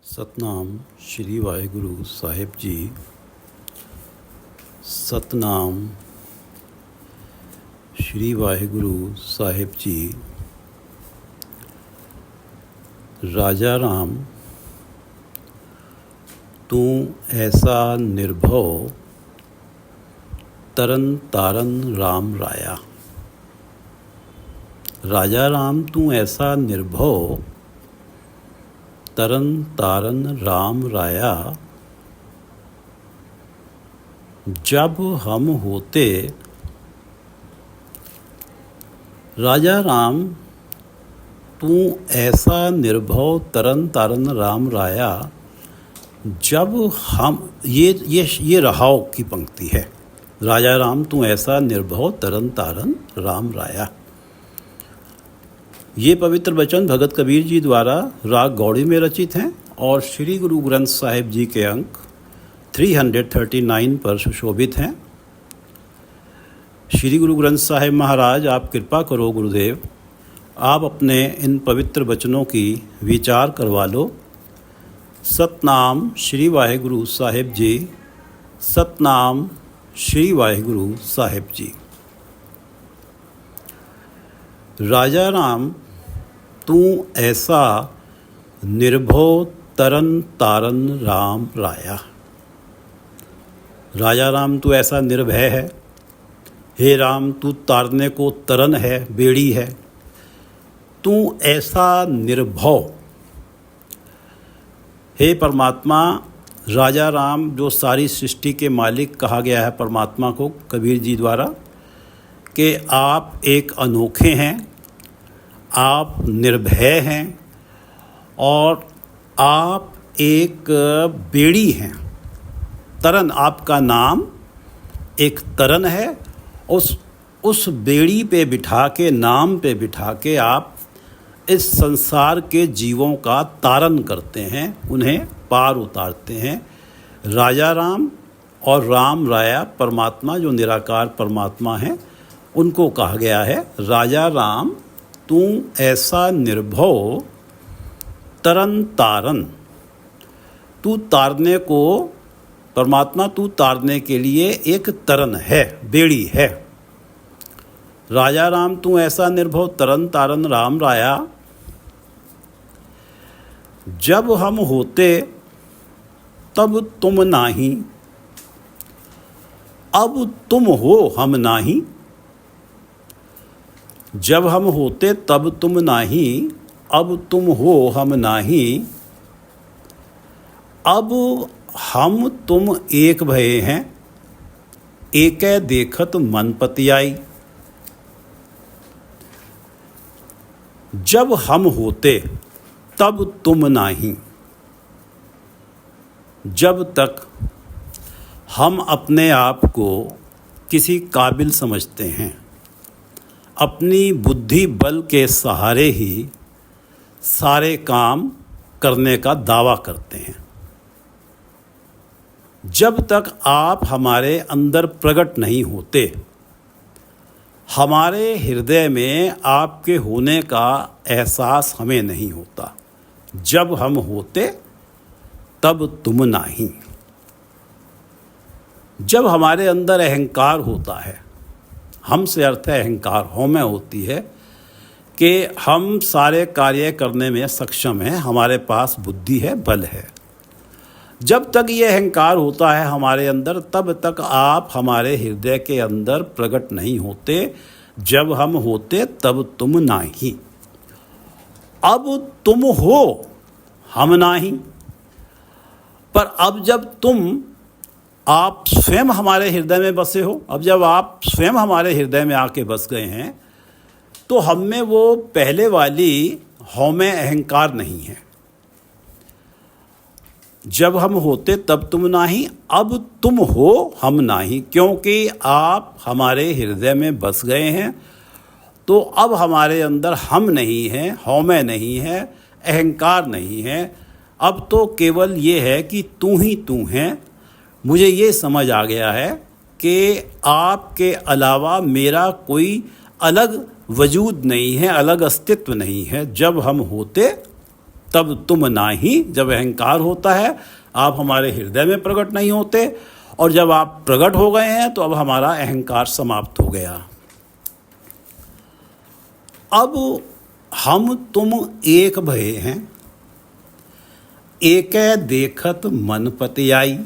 ਸਤਨਾਮ ਸ਼੍ਰੀ ਵਾਹਿਗੁਰੂ ਸਾਹਿਬ ਜੀ। ਸਤਨਾਮ ਸ਼੍ਰੀ ਵਾਹਿਗੁਰੂ ਸਾਹਿਬ ਜੀ। ਰਾਜਾ ਰਾਮ ਤੂੰ ਐਸਾ ਨਿਰਭਉ ਤਰਨ ਤਾਰਨ ਰਾਮ ਰਾਇਆ। राजा राम तू ऐसा निर्भव तरन तारन राम राया। जब हम होते राजा राम तू ऐसा निर्भव तरन तारन राम राया। जब हम ये रहाव की पंक्ति है। राजा राम तू ऐसा निर्भव तरन तारन राम राया। ये पवित्र वचन भगत कबीर जी द्वारा राग गौड़ी में रचित हैं और श्री गुरु ग्रंथ साहिब जी के अंक 339 पर सुशोभित हैं। श्री गुरु ग्रंथ साहिब महाराज आप कृपा करो गुरुदेव, आप अपने इन पवित्र वचनों की विचार करवा लो। सतनाम श्री वाहिगुरु साहिब जी। सतनाम श्री वाहिगुरु साहिब जी। राजा राम तू ऐसा निर्भव तरन तारन राम राया। राजा राम तू ऐसा निर्भय है। हे राम तू तारने को तरन है, बेड़ी है। तू ऐसा निर्भव। हे परमात्मा, राजा राम जो सारी सृष्टि के मालिक कहा गया है परमात्मा को कबीर जी द्वारा, कि आप एक अनोखे हैं, आप निर्भय हैं और आप एक बेड़ी हैं। तरन, आपका नाम एक तरन है। उस बेड़ी पे बिठा के, नाम पे बिठा के आप इस संसार के जीवों का तारन करते हैं, उन्हें पार उतारते हैं। राजा राम और राम राया परमात्मा जो निराकार परमात्मा हैं, उनको कहा गया है राजा राम तू ऐसा निर्भव तरन तारन। तू तारने को, परमात्मा तू तारने के लिए एक तरन है, बेड़ी है। राजा राम तू ऐसा निर्भव तरन तारन राम राया। जब हम होते तब तुम नाही, अब तुम हो हम नाही। जब हम होते तब तुम नाही, अब तुम हो हम नाही। अब हम तुम एक भये हैं, एकै देखत मन पतियाई। जब हम होते तब तुम नाही। जब तक हम अपने आप को किसी काबिल समझते हैं, अपनी बुद्धि बल के सहारे ही सारे काम करने का दावा करते हैं, जब तक आप हमारे अंदर प्रकट नहीं होते, हमारे हृदय में आपके होने का एहसास हमें नहीं होता। जब हम होते तब तुम नहीं। जब हमारे अंदर अहंकार होता है, हम से अर्थ है अहंकार, हौमें होती है कि हम सारे कार्य करने में सक्षम हैं, हमारे पास बुद्धि है, बल है। जब तक ये अहंकार होता है हमारे अंदर, तब तक आप हमारे हृदय के अंदर प्रकट नहीं होते। जब हम होते तब तुम नाही। अब तुम हो हम नाही। पर अब जब आप स्वयं हमारे हृदय में बसे हो, अब जब आप स्वयं हमारे हृदय में आके बस गए हैं, तो हम में वो पहले वाली हौमें अहंकार नहीं है। जब हम होते तब तुम नाही, अब तुम हो हम नाही। क्योंकि आप हमारे हृदय में बस गए हैं, तो अब हमारे अंदर हम नहीं हैं, हौमें नहीं है, अहंकार नहीं है। अब तो केवल ये है कि तू ही तू है। मुझे ये समझ आ गया है कि आपके अलावा मेरा कोई अलग वजूद नहीं है, अलग अस्तित्व नहीं है। जब हम होते तब तुम नाही। जब अहंकार होता है आप हमारे हृदय में प्रकट नहीं होते, और जब आप प्रकट हो गए हैं तो अब हमारा अहंकार समाप्त हो गया। अब हम तुम एक भये हैं, एकै देखत मन पति आई।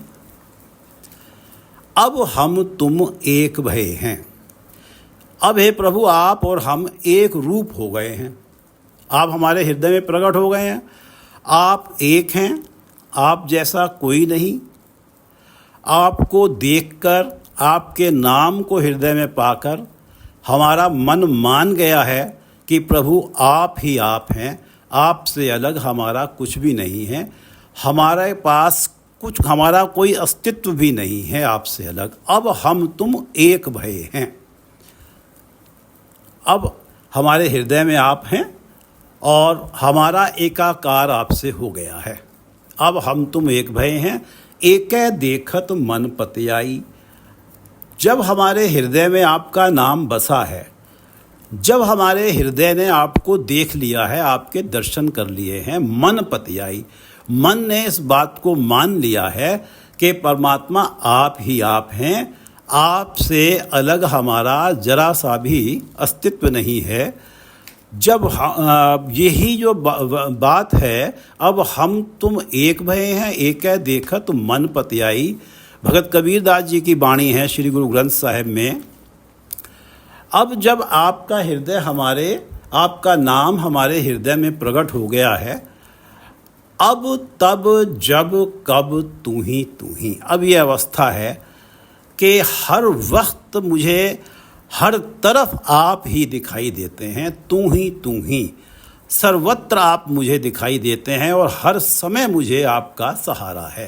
अब हम तुम एक भये हैं। अब हे प्रभु, आप और हम एक रूप हो गए हैं। आप हमारे हृदय में प्रकट हो गए हैं। आप एक हैं, आप जैसा कोई नहीं। आपको देखकर, आपके नाम को हृदय में पाकर हमारा मन मान गया है कि प्रभु आप ही आप हैं, आपसे अलग हमारा कुछ भी नहीं है। हमारे पास कुछ, हमारा कोई अस्तित्व भी नहीं है आपसे अलग। अब हम तुम एक भये हैं। अब हमारे हृदय में आप हैं और हमारा एकाकार आपसे हो गया है। अब हम तुम एक भये हैं, एकै देखत मन पति आई। जब हमारे हृदय में आपका नाम बसा है, जब हमारे हृदय ने आपको देख लिया है, आपके दर्शन कर लिए हैं, मन पति आई, मन ने इस बात को मान लिया है कि परमात्मा आप ही आप हैं, आपसे अलग हमारा जरा सा भी अस्तित्व नहीं है। जब यही जो बात है, अब हम तुम एक भये हैं, एकै देखत मन पति आई। भगत कबीरदास जी की वाणी है श्री गुरु ग्रंथ साहिब में। अब जब आपका हृदय आपका नाम हमारे हृदय में प्रकट हो गया है, अब तब जब कब तू ही। अब ये अवस्था है कि हर वक्त मुझे हर तरफ आप ही दिखाई देते हैं। तू ही सर्वत्र आप मुझे दिखाई देते हैं और हर समय मुझे आपका सहारा है।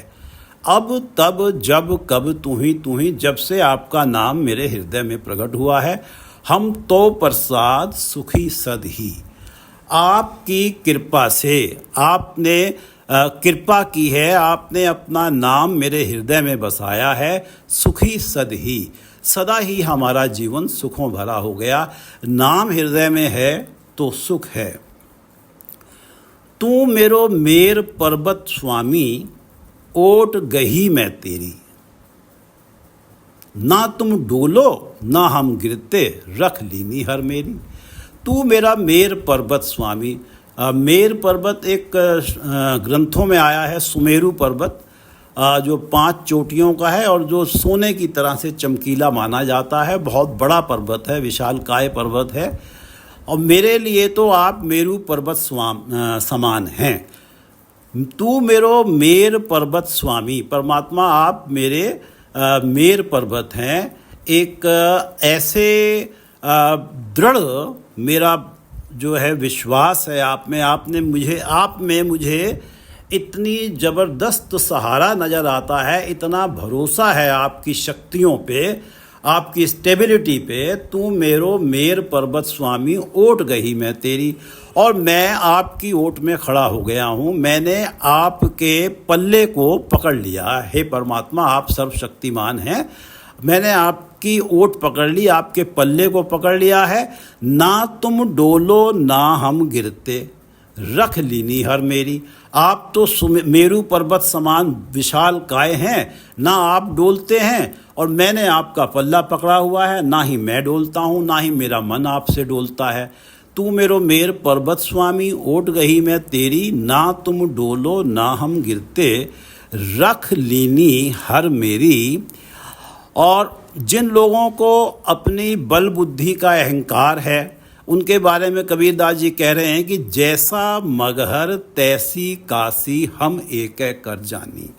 अब तब जब कब तू ही, जब से आपका नाम मेरे हृदय में प्रकट हुआ है। हम तो प्रसाद सुखी सद ही। आपकी कृपा से आपने कृपा की है, आपने अपना नाम मेरे हृदय में बसाया है। सुखी सद ही, सदा ही हमारा जीवन सुखों भरा हो गया। नाम हृदय में है तो सुख है। तू मेरो मेर पर्वत स्वामी, ओट गही मैं तेरी। ना तुम डोलो ना हम गिरते, रख लीनी हर मेरी। तू मेरा मेर पर्वत स्वामी। मेर पर्वत एक ग्रंथों में आया है, सुमेरु पर्वत, जो 5 चोटियों का है और जो सोने की तरह से चमकीला माना जाता है। बहुत बड़ा पर्वत है, विशालकाय पर्वत है। और मेरे लिए तो आप मेरु पर्वत समान हैं। तू मेरो मेर पर्वत स्वामी। परमात्मा आप मेरे मेर पर्वत हैं। एक ऐसे दृढ़ मेरा जो है विश्वास है आप में मुझे इतनी ज़बरदस्त सहारा नज़र आता है, इतना भरोसा है आपकी शक्तियों पे, आपकी स्टेबिलिटी पे। तू मेरो मेर पर्वत स्वामी, ओट गही मैं तेरी। और मैं आपकी ओट में खड़ा हो गया हूँ। मैंने आपके पल्ले को पकड़ लिया। हे परमात्मा, आप सर्वशक्तिमान हैं। मैंने आपकी ओट पकड़ ली, आपके पल्ले को पकड़ लिया है। ना तुम डोलो ना हम गिरते, रख लीनी हर मेरी। आप तो मेरु पर्वत समान विशाल काय हैं, ना आप डोलते हैं और मैंने आपका पल्ला पकड़ा हुआ है। ना ही मैं डोलता हूँ, ना ही मेरा मन आपसे डोलता है। तू मेरो मेर पर्वत स्वामी, ओट गही मैं तेरी। ना तुम डोलो ना हम गिरते, रख लीनी हर मेरी। और जिन लोगों को अपनी बल बुद्धि का अहंकार है, उनके बारे में कबीरदास जी कह रहे हैं कि जैसा मगहर तैसी काशी हम एक कर जानी।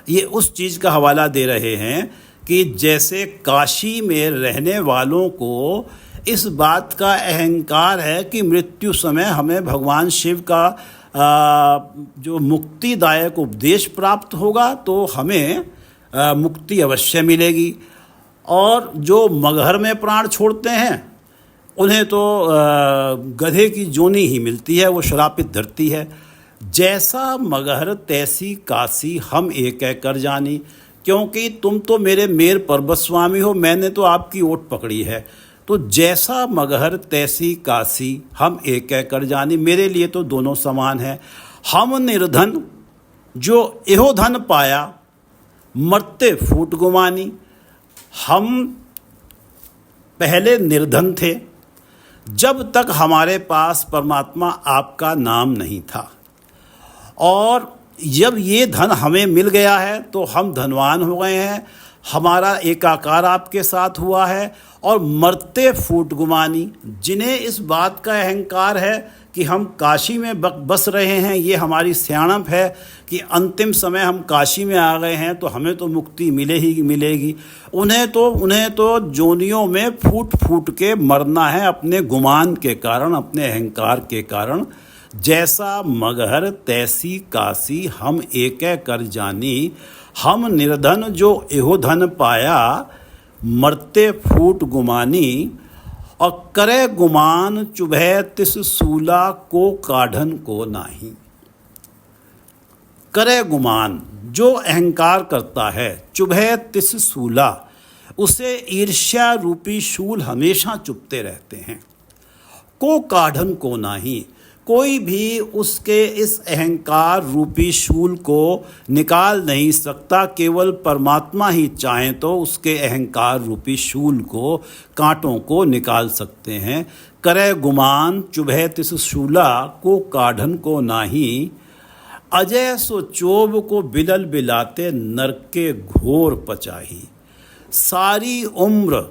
ये उस चीज़ का हवाला दे रहे हैं कि जैसे काशी में रहने वालों को इस बात का अहंकार है कि मृत्यु समय हमें भगवान शिव का जो मुक्तिदायक उपदेश प्राप्त होगा तो हमें मुक्ति अवश्य मिलेगी। और जो मगहर में प्राण छोड़ते हैं उन्हें तो गधे की जोनी ही मिलती है, वो श्रापित धरती है। जैसा मगहर तैसी काशी हम एक कर जानी। क्योंकि तुम तो मेरे मेर पर्वत स्वामी हो, मैंने तो आपकी ओट पकड़ी है। तो जैसा मगहर तैसी काशी हम एक कर जानी। मेरे लिए तो दोनों समान हैं। हम निर्धन जो एहो धन पाया, मरते फूट गुमानी। हम पहले निर्धन थे जब तक हमारे पास परमात्मा आपका नाम नहीं था, और जब ये धन हमें मिल गया है तो हम धनवान हो गए हैं, हमारा एकाकार आपके साथ हुआ है। और मरते फूट गुमानी, जिन्हें इस बात का अहंकार है कि हम काशी में बस रहे हैं, ये हमारी सियाणप है कि अंतिम समय हम काशी में आ गए हैं तो हमें तो मुक्ति मिलेगी, उन्हें तो जोनियों में फूट फूट के मरना है अपने गुमान के कारण, अपने अहंकार के कारण। जैसा मगहर तैसी काशी, हम एक कर जानी। हम निर्धन जो एहो धन पाया, मरते फूट गुमानी। और करे गुमान चुभे तिस सूला, को काढ़न को नाही। करे गुमान, जो अहंकार करता है, चुभे तिस सूला, उसे ईर्ष्या रूपी शूल हमेशा चुभते रहते हैं। को काढ़न को नाही, कोई भी उसके इस अहंकार रूपी शूल को निकाल नहीं सकता। केवल परमात्मा ही चाहें तो उसके अहंकार रूपी शूल को, कांटों को निकाल सकते हैं। करे गुमान चुभे तिस शूला, को काढ़न को नाही। अजय सो चोब को बिलल बिलाते, नरक के घोर पचाही। सारी उम्र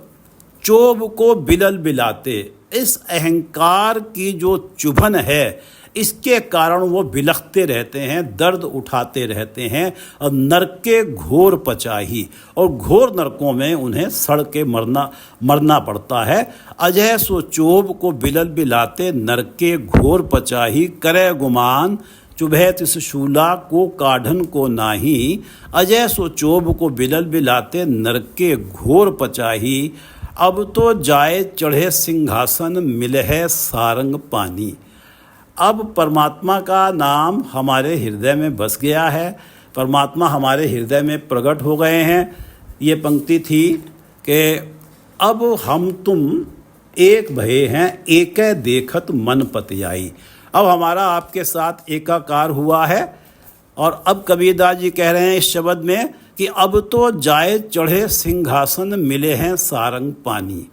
चोब को बिलल बिलाते, इस अहंकार की जो चुभन है, इसके कारण वो बिलखते रहते हैं, दर्द उठाते रहते हैं। और नरक के घोर पचाही, और घोर नरकों में उन्हें सड़ के मरना पड़ता है। अजय सो चोब को बिलल बिलाते, नरक के घोर पचाही। करे गुमान चुभे तिस शूला, को काढ़न को नाही। अजय सो चोब को बिलल बिलाते, नरक के घोर पचाही। अब तो जाए चढ़े सिंहासन, मिले है सारंग पानी। अब परमात्मा का नाम हमारे हृदय में बस गया है, परमात्मा हमारे हृदय में प्रकट हो गए हैं। ये पंक्ति थी कि अब हम तुम एक भये हैं, एक देखत मन पतियाई। अब हमारा आपके साथ एकाकार हुआ है। और अब कबीरदास जी कह रहे हैं इस शब्द में कि अब तो जाए चढ़े सिंहासन, मिले हैं सारंग पानी।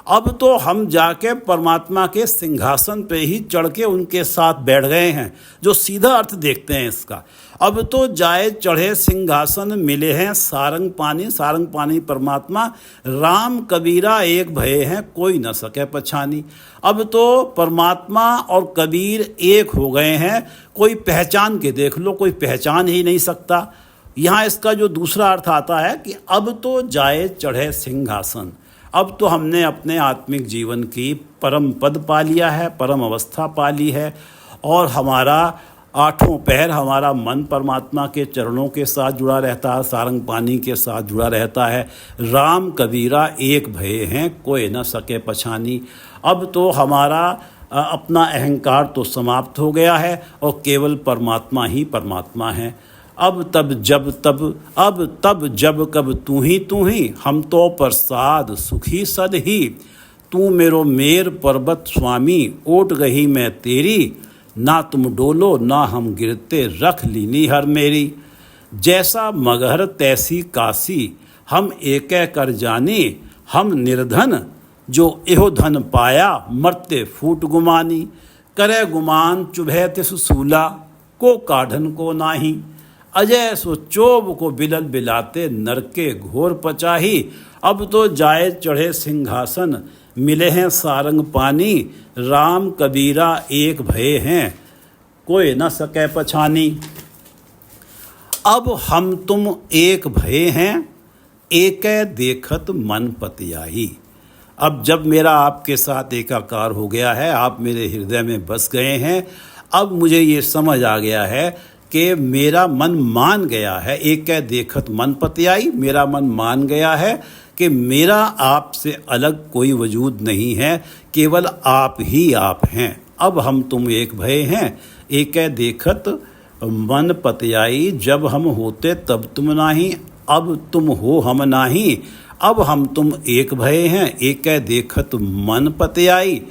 अब तो हम जाके परमात्मा के सिंहासन पे ही चढ़ के उनके साथ बैठ गए हैं, जो सीधा अर्थ देखते हैं इसका। अब तो जाए चढ़े सिंहासन, मिले हैं सारंग पानी। सारंग पानी परमात्मा। राम कबीरा एक भये हैं, कोई न सके पछानी। अब तो परमात्मा और कबीर एक हो गए हैं, कोई पहचान के देख लो, कोई पहचान ही नहीं सकता। यहाँ इसका जो दूसरा अर्थ आता है कि अब तो जाए चढ़े सिंहासन, अब तो हमने अपने आत्मिक जीवन की परम पद पा लिया है, परम अवस्था पा ली है। और हमारा आठों पहर, हमारा मन परमात्मा के चरणों के साथ जुड़ा रहता है, सारंग पानी के साथ जुड़ा रहता है। राम कबीरा एक भये हैं, कोई न सके पछानी। अब तो हमारा अपना अहंकार तो समाप्त हो गया है और केवल परमात्मा ही परमात्मा है। अब तब जब कब तू ही, हम तो प्रसाद सुखी सद ही। तू मेरो मेर पर्वत स्वामी, ओट गही मैं तेरी। ना तुम डोलो ना हम गिरते, रख लीनी हर मेरी। जैसा मगहर तैसी काशी, हम एक कर जाने। हम निर्धन जो एहो धन पाया, मरते फूट गुमानी। करे गुमान चुभे तिस सूला, को काढ़न को नाही। अजय सो चोब को बिलल बिलाते, नरक के घोर पचाही। अब तो जाए चढ़े सिंहासन, मिले हैं सारंग पानी। राम कबीरा एक भये हैं, कोई न सके पछानी। अब हम तुम एक भये हैं, एक देखत मन पतियाही। अब जब मेरा आपके साथ एकाकार हो गया है, आप मेरे हृदय में बस गए हैं, अब मुझे ये समझ आ गया है कि मेरा मन मान गया है। एक देखत मन पतियाई, मेरा मन मान गया है कि मेरा आपसे अलग कोई वजूद नहीं है, केवल आप ही आप हैं। अब हम तुम एक भये हैं, एक देखत मन पतियाई। जब हम होते तब तुम नाही, अब तुम हो हम नाही। अब हम तुम एक भये हैं, एक देखत मन पतियाई।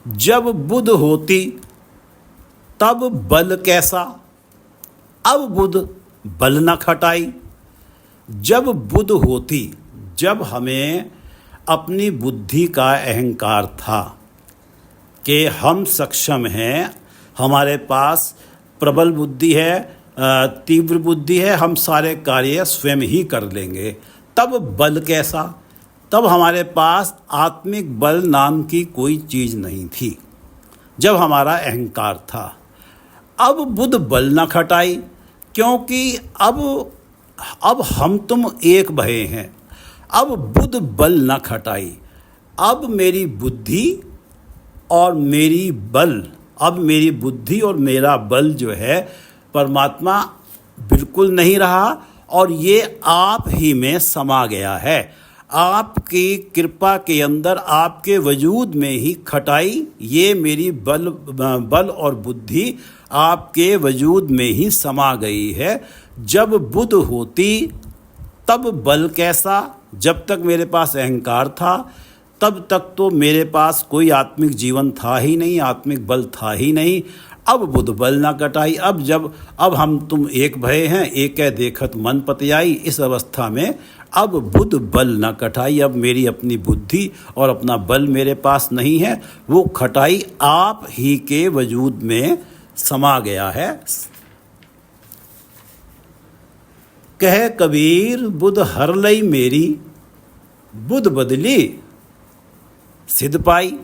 जब बुध होती तब बल कैसा, अब बुध बल न खटाई। जब बुध होती, जब हमें अपनी बुद्धि का अहंकार था कि हम सक्षम हैं, हमारे पास प्रबल बुद्धि है, तीव्र बुद्धि है, हम सारे कार्य स्वयं ही कर लेंगे, तब बल कैसा? तब हमारे पास आत्मिक बल नाम की कोई चीज़ नहीं थी, जब हमारा अहंकार था। अब बुध बल न खटाई, क्योंकि अब हम तुम एक भये हैं। अब बुध बल न खटाई, अब मेरी बुद्धि और मेरी बल, अब मेरी बुद्धि और मेरा बल जो है परमात्मा बिल्कुल नहीं रहा, और ये आप ही में समा गया है। आपकी कृपा के अंदर, आपके वजूद में ही खटाई, ये मेरी बल और बुद्धि आपके वजूद में ही समा गई है। जब बुध होती तब बल कैसा? जब तक मेरे पास अहंकार था तब तक तो मेरे पास कोई आत्मिक जीवन था ही नहीं, आत्मिक बल था ही नहीं। अब बुध बल न कटाई, अब हम तुम एक भय हैं, एक है देखत मन पतियाई। इस अवस्था में अब बुध बल न कटाई, अब मेरी अपनी बुद्धि और अपना बल मेरे पास नहीं है, वो खटाई आप ही के वजूद में समा गया है। कह कबीर बुध हर लई मेरी, बुध बदली सिद्ध पाई।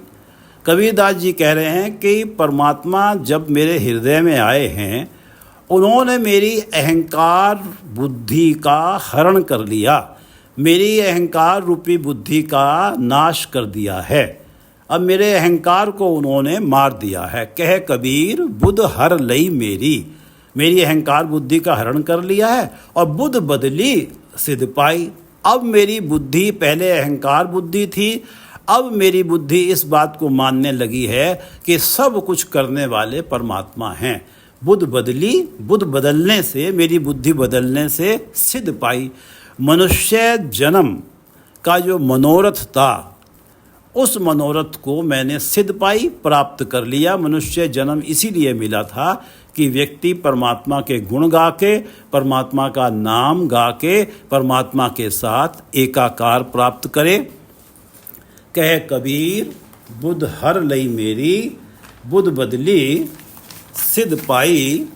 कबीरदास जी कह रहे हैं कि परमात्मा जब मेरे हृदय में आए हैं, उन्होंने मेरी अहंकार बुद्धि का हरण कर लिया, मेरी अहंकार रूपी बुद्धि का नाश कर दिया है। अब मेरे अहंकार को उन्होंने मार दिया है। कह कबीर बुध हर लई मेरी अहंकार बुद्धि का हरण कर लिया है, और बुध बदली सिद्ध पाई। अब मेरी बुद्धि, पहले अहंकार बुद्धि थी, अब मेरी बुद्धि इस बात को मानने लगी है कि सब कुछ करने वाले परमात्मा हैं। बुध बदलने से, मेरी बुद्धि बदलने से सिद्ध पाई। मनुष्य जन्म का जो मनोरथ था, उस मनोरथ को मैंने सिद्ध पाई, प्राप्त कर लिया। मनुष्य जन्म इसीलिए मिला था कि व्यक्ति परमात्मा के गुण गा के, परमात्मा का नाम गा के, परमात्मा के साथ एकाकार प्राप्त करे। कह कबीर बुध हर लई मेरी, बुध बदली सिद्ध पाई।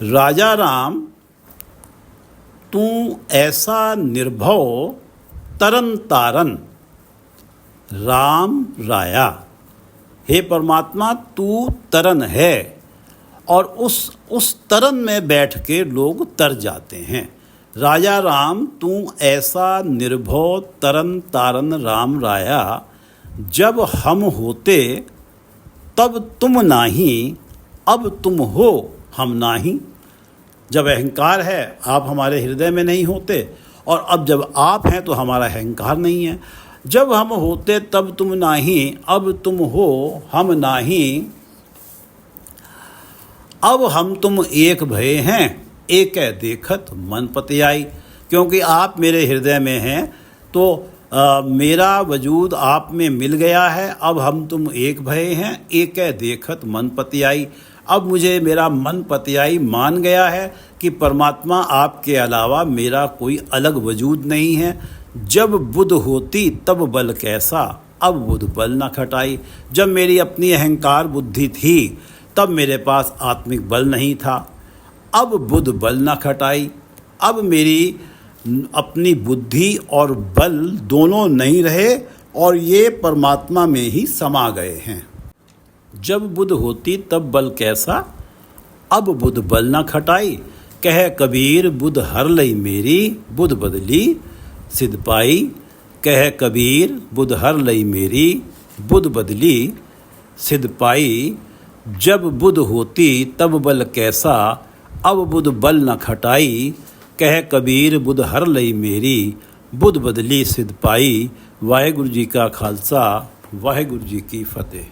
राजा राम तू ऐसा निर्भव तरन तारन, राम राया। हे परमात्मा, तू तरन है, और उस तरन में बैठ के लोग तर जाते हैं। राजा राम तू ऐसा निर्भव तरन तारन राम राया। जब हम होते तब तुम नाही, अब तुम हो हम नाही। जब अहंकार है, आप हमारे हृदय में नहीं होते, और अब जब आप हैं तो हमारा अहंकार नहीं है। जब हम होते तब तुम नाही, अब तुम हो हम नाही। अब हम तुम एक भये हैं, एक है देखत मन पतियाई। क्योंकि आप मेरे हृदय में हैं, तो मेरा वजूद आप में मिल गया है। अब हम तुम एक भये हैं, एक है देखत मन पतियाई। अब मुझे मेरा मन पतियाई मान गया है कि परमात्मा आपके अलावा मेरा कोई अलग वजूद नहीं है। जब बुध होती तब बल कैसा, अब बुध बल न खटाई। जब मेरी अपनी अहंकार बुद्धि थी तब मेरे पास आत्मिक बल नहीं था, अब बुध बल न खटाई। अब मेरी अपनी बुद्धि और बल दोनों नहीं रहे, और ये परमात्मा में ही समा गए हैं। जब बुध होती तब बल कैसा, अब बुध बल न खटाई। कह कबीर बुध हर लई मेरी, बुध बदली सिद्ध पाई। कह कबीर बुध हर लई मेरी, बुध बदली सिद्ध पाई। जब बुध होती तब बल कैसा, अब बुध बल न खटाई। कह कबीर बुध हर लई मेरी, बुध बदली सिद्ध पाई। वाहेगुरु जी का खालसा, वाहेगुरु जी की फतेह।